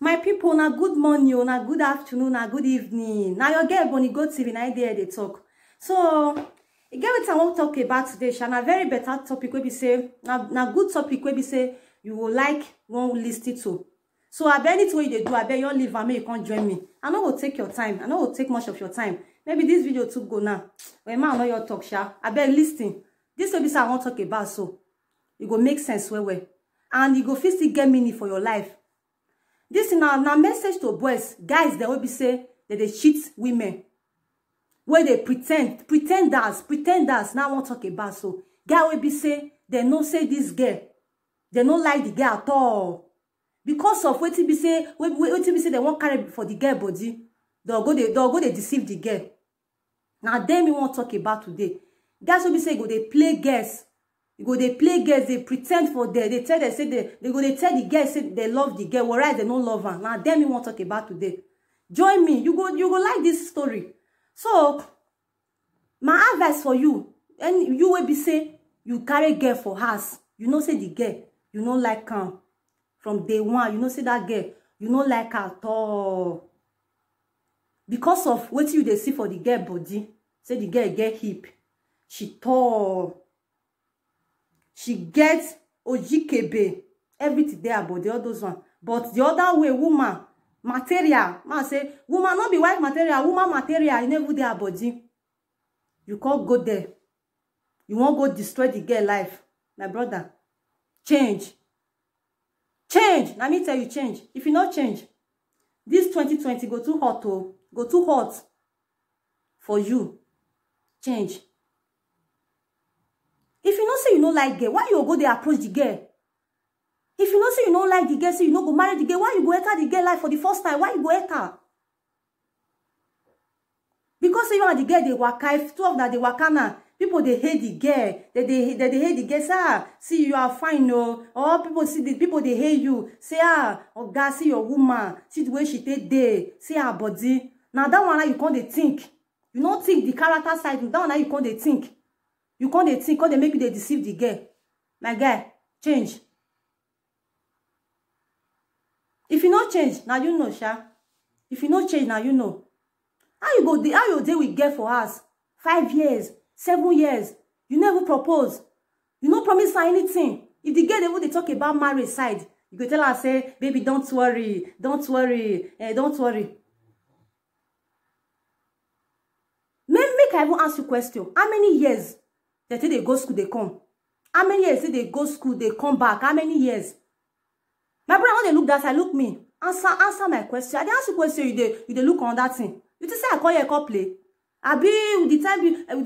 My people, na good morning, na good afternoon, na good evening. Now your girl Bonny Go TV, na there they talk. So, again, what I want to talk about today, Shana, very better topic where we say, na good topic where we say you will like one listen to. So I bet it's what you do. I bet you leave and you can't join me. I know will take your time. I know will take much of your time. Maybe this video too go now. When man know your talk, sha. I bet listen. This will be something I want to talk about. So it go make sense well. And you go feel still get meaning for your life. This is now message to boys, guys. They will be say that they cheat women. Where they pretenders. Now I want to talk about. So guy will be say they no say this girl. They no like the girl at all. Because of what be say they won't carry for the girl body, they'll go they deceive the girl. Now then we won't talk about today. Guys will be say go they play girls. Go they play girls, they pretend for them. They tell they say they go they tell the girl say they love the girl, whereas they don't love her. Now then we won't talk about today. Join me. You go like this story. So my advice for you, and you will be say you carry girl for house. You know say the girl, you don't like her. From day one, you know, say that girl, you don't like her at all. Because of what you they see for the girl body, say the girl get hip, she tall, she gets OGKB, everything there about the others one. But the other way, woman, material, man say, woman not be wife material, woman material, you never there body. You can't go there. You won't go destroy the girl life. My brother, change. Change. Let me tell you, change. If you not change, this 2020 go too hot, oh. Go too hot for you. Change. If you not say you don't like girl, why you go there approach the girl? If you not say you don't like the girl, say you not go marry the girl, why you go enter the girl life for the first time? Why you go enter? Because say you and the girl they waka, if two of that they waka now. People they hate the girl. They hate the girl. Say, see you are fine, no. Or people see the people they hate you. Say, oh God, see your woman. See the way she take there. See her body. Now that one you can't think. You don't think the character side. That one you can't think. You can't think. Cause they make you they deceive the girl. My guy, change. If you not change, now you know, sha. If you not change, now you know. How you deal with girl for us? 5 years. 7 years, you never propose. You no promise her anything. If the girl they talk about marriage side, you go tell her, say, baby, don't worry, don't worry, don't worry. Make I even ask you a question. How many years they say they go school, they come? How many years say they go school, they come back? How many years? My brother, when they look that side, look me. Answer my question. I didn't ask you a question, you they look on that thing. You just say I call you a call play. Abi, with the time,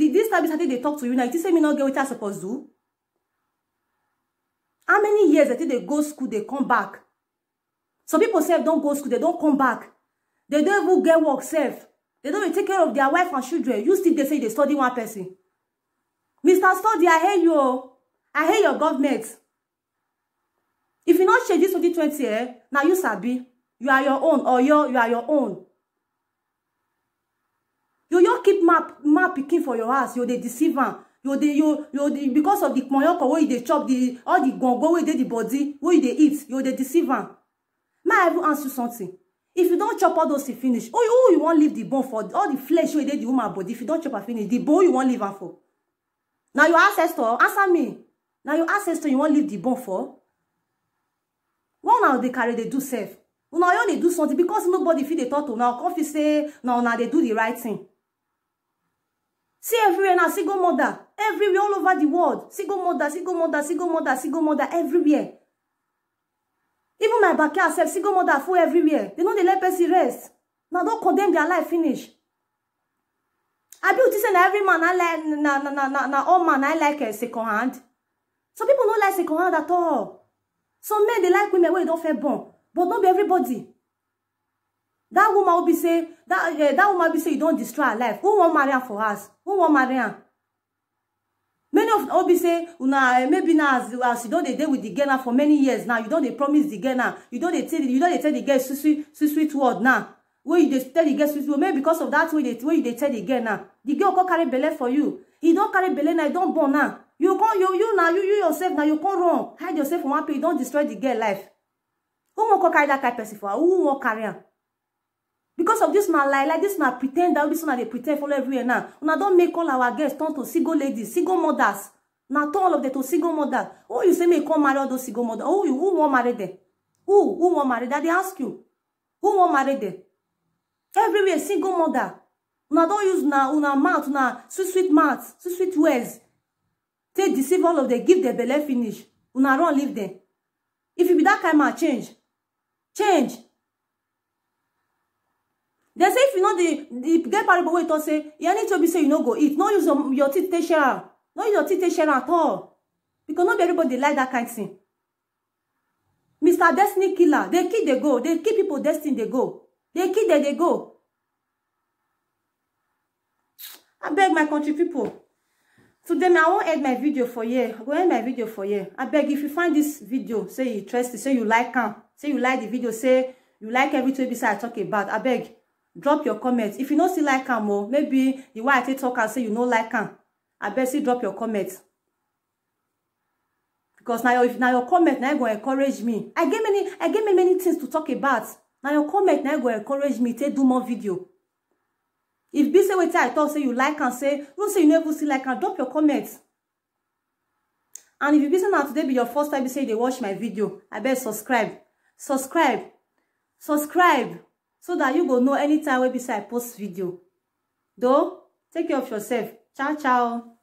this time they talk to you now, you say me not get what I supposed to do. How many years that they go school, they come back? Some people say don't go school, they don't come back. They don't even get work safe. They don't even take care of their wife and children. You still they say they study one person. Mr. Study, I hate you. I hate your government. If you not change this 2020, now you sabi. You are your own, or you are your own. You keep map picking for your ass. You the deceiver. You because of the moyoko where you chop all the gongo where the body where you eat. You the deceiver. May I even ask you something? If you don't chop all those to finish, oh you won't leave the bone for all the flesh where the woman body. If you don't chop and finish, the bone you won't leave her for. Now your ancestor, answer me. Now your ancestor you won't leave the bone for. One now they carry they do safe. Now they do something because nobody feel they talk to now. Coffee say now they do the right thing. See everywhere now, single mother. Everywhere, all over the world. Single mother, everywhere. Even my backyard self, single mother full everywhere. They know they let person rest. Now don't condemn their life finish. I be saying that every man I like, all man I like a second hand. Some people don't like second hand at all. Some men they like women where they don't feel born, but not be everybody. That woman will be say that woman will be say you don't destroy her life. Who won't marry her for us? Who won't marry her? Many of will be say, maybe now as you don't they with the girl now for many years now. You don't they promise the girl now. You don't they tell the girl sweet word now. Where you tell the girl sweet word, maybe because of that way they tell the girl now. The girl can carry belly for you. He don't carry belly now. He don't born now. You yourself now. You can't run. Hide yourself from one place. You don't destroy the girl life. Who won't carry that kind of person for her? Who won't carry her? Because of this man like this man pretend that this one they pretend for everywhere now. Una don't make all our guests turn to single ladies, single mothers. Now turn all of them to single mothers. Who you say me come marry all those single mothers? Who won't marry them? Who won't marry that? They ask you. Who won't marry them? Everywhere single mother. Una don't use una mouth, una sweet mouth, sweet words. Take deceive all of them, give their belly finish. Una run leave them. If you be that kind man, change. Change. They say if you know the get parable way to say, you need to be say you no go eat. No use your teeth to share. No use your teeth to share at all. Because not everybody like that kind of thing. Mr. Destiny Killer. They kill, they go. They kill people destiny, they go. They kill, they go. I beg my country people. Today, I won't end my video for you. I go end my video for you. I beg if you find this video, say you interested, say you like him, say you like the video, say you like everything I talk about. I beg. Drop your comments. If you don't see like him, or maybe the way I talk and say you don't like him, I beg say drop your comments. Because now if now your comment now going to encourage me. I get many things to talk about. Now your comment now going to encourage me to do more video. If be say what I thought say you like and say don't say you never see like and drop your comments. And if you be say now today be your first time you say they watch my video, I beg subscribe. Subscribe. So that you go know anytime we beside I post video. Though, take care of yourself. Ciao, ciao.